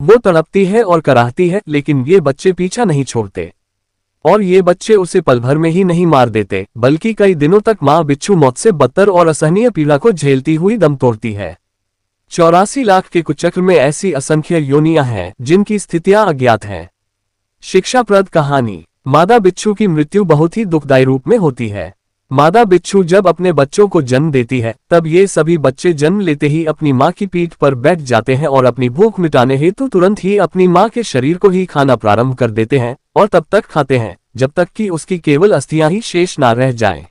वो तड़पती है और कराहती है, लेकिन ये बच्चे पीछा नहीं छोड़ते। और ये बच्चे उसे पल भर में ही नहीं मार देते, बल्कि कई दिनों तक माँ बिच्छू मौत से बदतर और असहनीय पीड़ा को झेलती हुई दम तोड़ती है। 84 लाख के कुचक्र में ऐसी असंख्य योनियां हैं जिनकी स्थितियां अज्ञात हैं। शिक्षाप्रद कहानी। मादा बिच्छू की मृत्यु बहुत ही दुखदायी रूप में होती है। मादा बिच्छू जब अपने बच्चों को जन्म देती है, तब ये सभी बच्चे जन्म लेते ही अपनी माँ की पीठ पर बैठ जाते हैं और अपनी भूख मिटाने हेतु तुरंत ही अपनी माँ के शरीर को ही खाना प्रारंभ कर देते हैं और तब तक खाते हैं जब तक कि उसकी केवल अस्थियां ही शेष ना रह जाएं।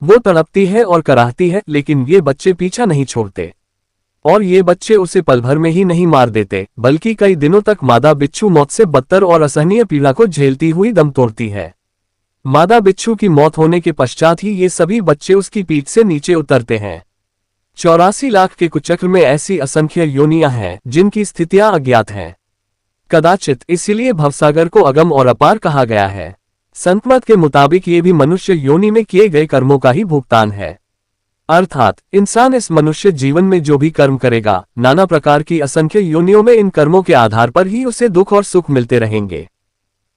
वो तड़पती है और कराहती है, लेकिन ये बच्चे पीछा नहीं छोड़ते। और ये बच्चे उसे पल भर में ही नहीं मार देते, बल्कि कई दिनों तक मादा बिच्छू मौत से बदतर और असहनीय पीड़ा को झेलती हुई दम तोड़ती है। मादा बिच्छू की मौत होने के पश्चात ही ये सभी बच्चे उसकी पीठ से नीचे उतरते हैं। 84 लाख के कुचक्र में ऐसी असंख्य योनियां हैं जिनकी स्थितियां अज्ञात हैं। कदाचित इसीलिए भवसागर को अगम और अपार कहा गया है। संतमत के मुताबिक ये भी मनुष्य योनि में किए गए कर्मों का ही भुगतान है। अर्थात इंसान इस मनुष्य जीवन में जो भी कर्म करेगा, नाना प्रकार की असंख्य योनियों में इन कर्मों के आधार पर ही उसे दुख और सुख मिलते रहेंगे।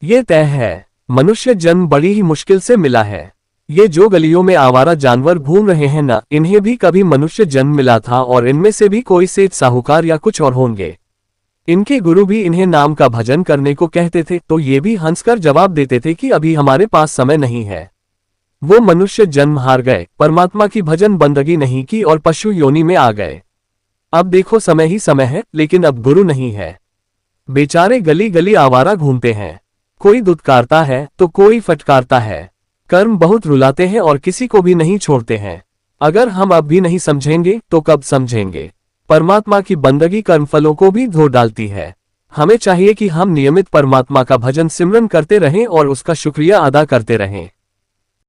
ये तय है। मनुष्य जन्म बड़ी ही मुश्किल से मिला है। ये जो गलियों में आवारा जानवर घूम रहे हैं ना, इन्हें भी कभी मनुष्य जन्म मिला था और इनमें से भी कोई सेठ साहूकार या कुछ और होंगे। इनके गुरु भी इन्हें नाम का भजन करने को कहते थे, तो ये भी हंसकर जवाब देते थे कि अभी हमारे पास समय नहीं है। वो मनुष्य जन्म हार गए, परमात्मा की भजन बंदगी नहीं की और पशु योनि में आ गए। अब देखो समय ही समय है, लेकिन अब गुरु नहीं है। बेचारे गली गली आवारा घूमते हैं। कोई दुत्कारता है तो कोई फटकारता है। कर्म बहुत रुलाते हैं और किसी को भी नहीं छोड़ते हैं। अगर हम अब भी नहीं समझेंगे तो कब समझेंगे। परमात्मा की बंदगी कर्मफलों को भी धो डालती है। हमें चाहिए कि हम नियमित परमात्मा का भजन सिमरन करते रहें और उसका शुक्रिया अदा करते रहें।